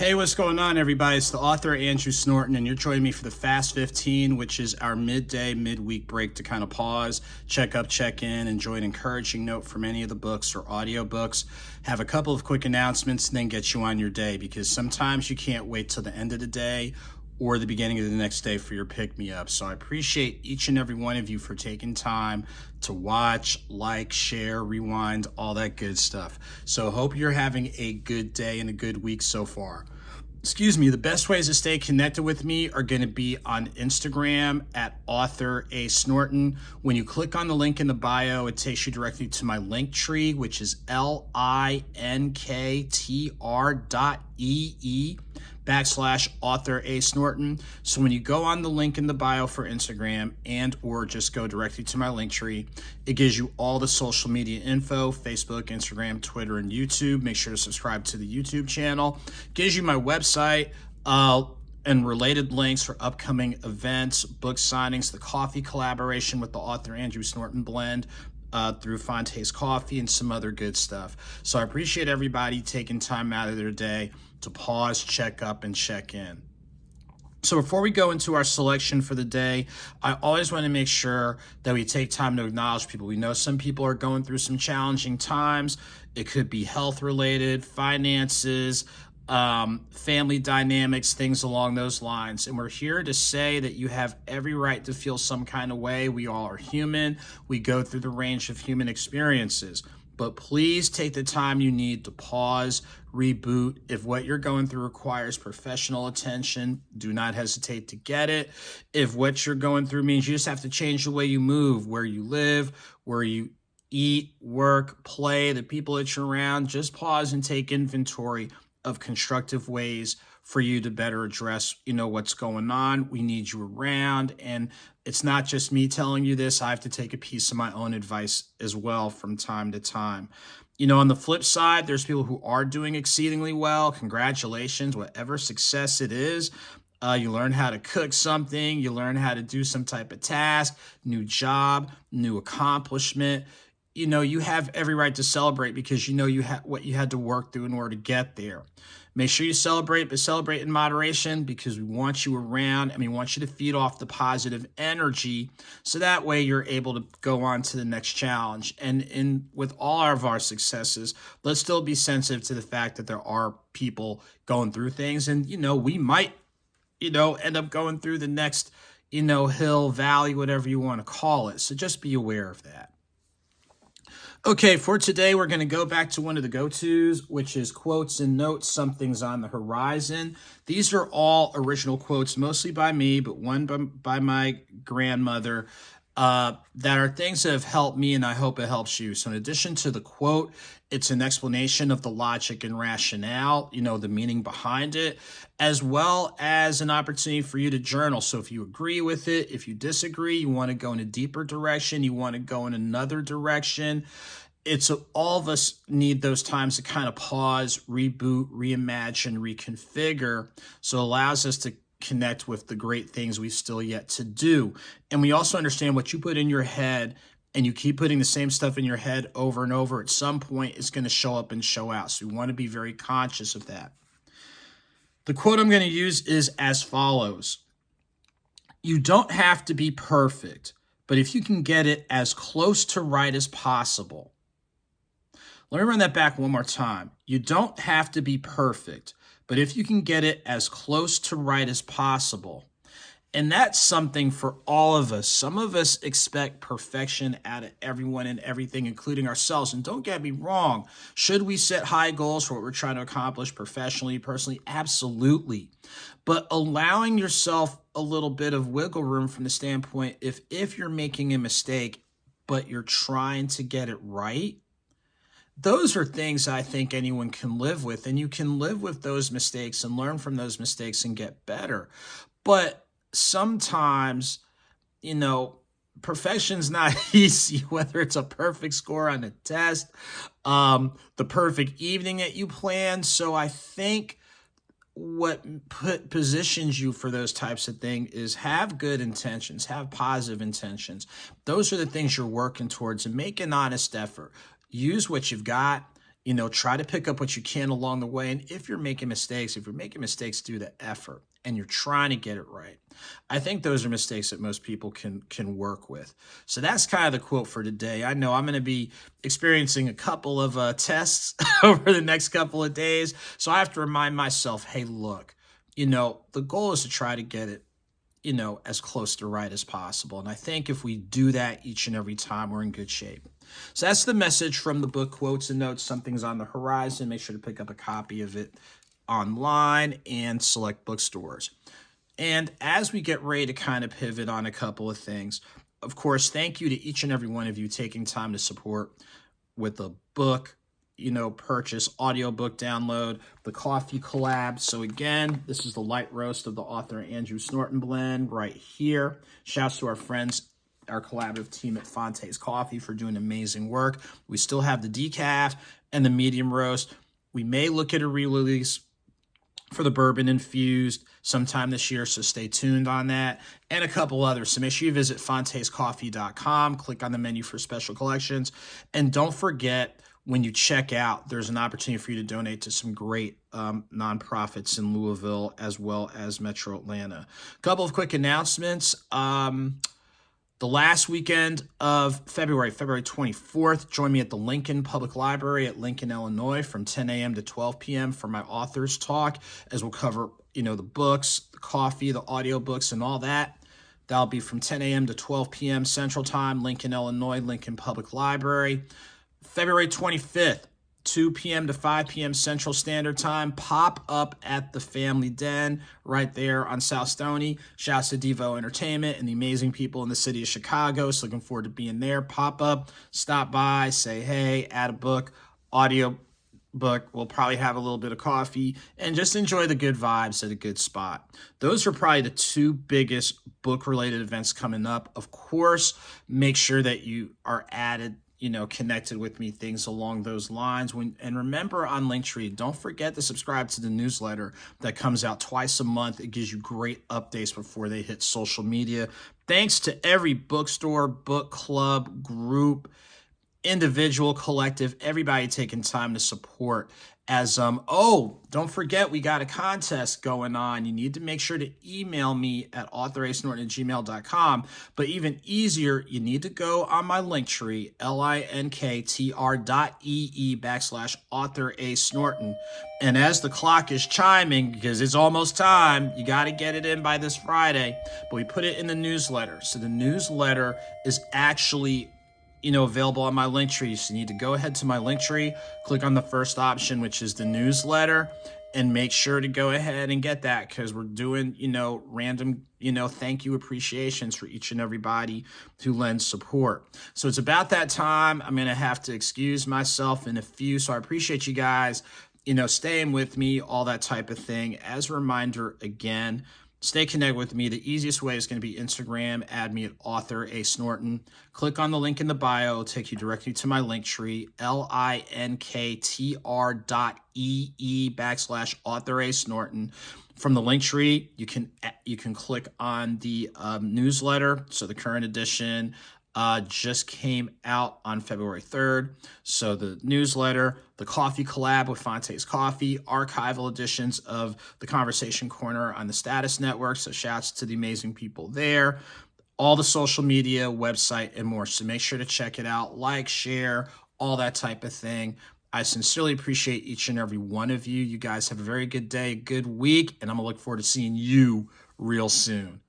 Hey, what's going on, everybody? It's the author Andrew Snorton, and you're joining me for the Fast 15, which is our midweek break to kind of pause, check up, check in, enjoy an encouraging note from any of the books or audiobooks, have a couple of quick announcements, and then get you on your day, because sometimes you can't wait till the end of the day or the beginning of the next day for your pick-me-up. So I appreciate each and every one of you for taking time to watch, like, share, rewind, all that good stuff. So hope you're having a good day and a good week so far. The best ways to stay connected with me are going to be on Instagram at AuthorASnorton. When you click on the link in the bio, it takes you directly to my Linktree, which is linktr.ee/AuthorASnorton. So when you go on the link in the bio for Instagram and or just go directly to my Linktree, it gives you all the social media info: Facebook, Instagram, Twitter, and YouTube. Make sure to subscribe to the YouTube channel. Gives you my website and related links for upcoming events, book signings, the coffee collaboration with the author Andrew Snorton blend through Fonte's Coffee, and some other good stuff. So I appreciate everybody taking time out of their day to pause, check up, and check in. So before we go into our selection for the day, I always want to make sure that we take time to acknowledge people. We know some people are going through some challenging times. It could be health related, finances, family dynamics, things along those lines. And we're here to say that you have every right to feel some kind of way. We all are human. We go through the range of human experiences. But please take the time you need to pause, reboot. If what you're going through requires professional attention, do not hesitate to get it. If what you're going through means you just have to change the way you move, where you live, where you eat, work, play, the people that you're around, just pause and take inventory of constructive ways for you to better address, what's going on. We need you around. And it's not just me telling you this. I have to take a piece of my own advice as well from time to time. On the flip side, there's people who are doing exceedingly well. Congratulations, whatever success it is. You learn how to cook something. You learn how to do some type of task, new job, new accomplishment. You have every right to celebrate, because you what you had to work through in order to get there. Make sure you celebrate, but celebrate in moderation, because we want you around and we want you to feed off the positive energy, so that way you're able to go on to the next challenge. And with all of our successes, let's still be sensitive to the fact that there are people going through things, and we might end up going through the next hill, valley, whatever you want to call it. So just be aware of that. Okay, for today, we're going to go back to one of the go-tos, which is quotes and notes. Something's on the horizon. These are all original quotes, mostly by me, but one by my grandmother, that are things that have helped me, and I hope it helps you. So in addition to the quote, it's an explanation of the logic and rationale, the meaning behind it, as well as an opportunity for you to journal. So if you agree with it, if you disagree, you want to go in a deeper direction, you want to go in another direction. All of us need those times to kind of pause, reboot, reimagine, reconfigure. So it allows us to connect with the great things we've still yet to do. And we also understand what you put in your head, and you keep putting the same stuff in your head over and over, at some point it's going to show up and show out. So we want to be very conscious of that. The quote I'm going to use is as follows: "You don't have to be perfect, but if you can get it as close to right as possible." Let me run that back one more time. You don't have to be perfect, but if you can get it as close to right as possible. And that's something for all of us. Some of us expect perfection out of everyone and everything, including ourselves. And don't get me wrong. Should we set high goals for what we're trying to accomplish professionally, personally? Absolutely. But allowing yourself a little bit of wiggle room from the standpoint, if you're making a mistake, but you're trying to get it right, those are things I think anyone can live with. And you can live with those mistakes and learn from those mistakes and get better. But sometimes, perfection's not easy, whether it's a perfect score on a test, the perfect evening that you plan. So I think what positions you for those types of things is have good intentions, have positive intentions. Those are the things you're working towards, and make an honest effort. Use what you've got. Try to pick up what you can along the way. And if you're making mistakes, do the effort and you're trying to get it right. I think those are mistakes that most people can work with. So that's kind of the quote for today. I know I'm going to be experiencing a couple of tests over the next couple of days. So I have to remind myself, hey, look, the goal is to try to get it as close to right as possible. And I think if we do that each and every time, we're in good shape. So that's the message from the book, Quotes and Notes. Something's on the horizon. Make sure to pick up a copy of it online and select bookstores. And as we get ready to kind of pivot on a couple of things, of course, thank you to each and every one of you taking time to support with the book, purchase, audiobook download, the coffee collab. So again, this is the light roast of the AuthorASnorton blend right here. Shouts to our friends, our collaborative team at Fonte's Coffee for doing amazing work. We still have the decaf and the medium roast. We may look at a re-release for the bourbon infused sometime this year, so stay tuned on that, and a couple others. So make sure you visit fontescoffee.com, click on the menu for special collections, and don't forget, when you check out, there's an opportunity for you to donate to some great nonprofits in Louisville as well as Metro Atlanta. A couple of quick announcements. The last weekend of February 24th, join me at the Lincoln Public Library at Lincoln, Illinois from 10 a.m. to 12 p.m. for my authors talk, as we'll cover, the books, the coffee, the audiobooks, and all that. That'll be from 10 a.m. to 12 p.m. Central Time, Lincoln, Illinois, Lincoln Public Library. February 25th, 2 p.m. to 5 p.m. Central Standard Time, pop up at the Family Den right there on South Stony. Shouts to Devo Entertainment and the amazing people in the city of Chicago. So looking forward to being there. Pop up, stop by, say hey, add a book, audio book. We'll probably have a little bit of coffee and just enjoy the good vibes at a good spot. Those are probably the two biggest book-related events coming up. Of course, make sure that you are added, connected with me, things along those lines. And remember, on Linktree, don't forget to subscribe to the newsletter that comes out twice a month. It gives you great updates before they hit social media. Thanks to every bookstore, book club, group, individual, collective, everybody taking time to support. As don't forget, we got a contest going on. You need to make sure to email me at AuthorASnorton@gmail.com. But even easier, you need to go on my Linktree, linktr.ee/AuthorASnorton. And as the clock is chiming, because it's almost time, you got to get it in by this Friday. But we put it in the newsletter. So the newsletter is actually available on my Linktree. So you need to go ahead to my Linktree, click on the first option, which is the newsletter, and make sure to go ahead and get that, because we're doing, random, thank you appreciations for each and everybody who lends support. So it's about that time. I'm going to have to excuse myself in a few. So I appreciate you guys, staying with me, all that type of thing. As a reminder, again, stay connected with me. The easiest way is going to be Instagram. Add me at AuthorASnorton. Click on the link in the bio. It'll take you directly to my Linktree, linktr.ee/AuthorASnorton. From the Linktree, you can click on the newsletter. So the current edition just came out on February 3rd. So the newsletter, the coffee collab with Fonte's Coffee, archival editions of the Conversation Corner on the Status Network. So shouts to the amazing people there. All the social media, website, and more. So make sure to check it out, like, share, all that type of thing. I sincerely appreciate each and every one of you. You guys have a very good day, good week, and I'm going to look forward to seeing you real soon.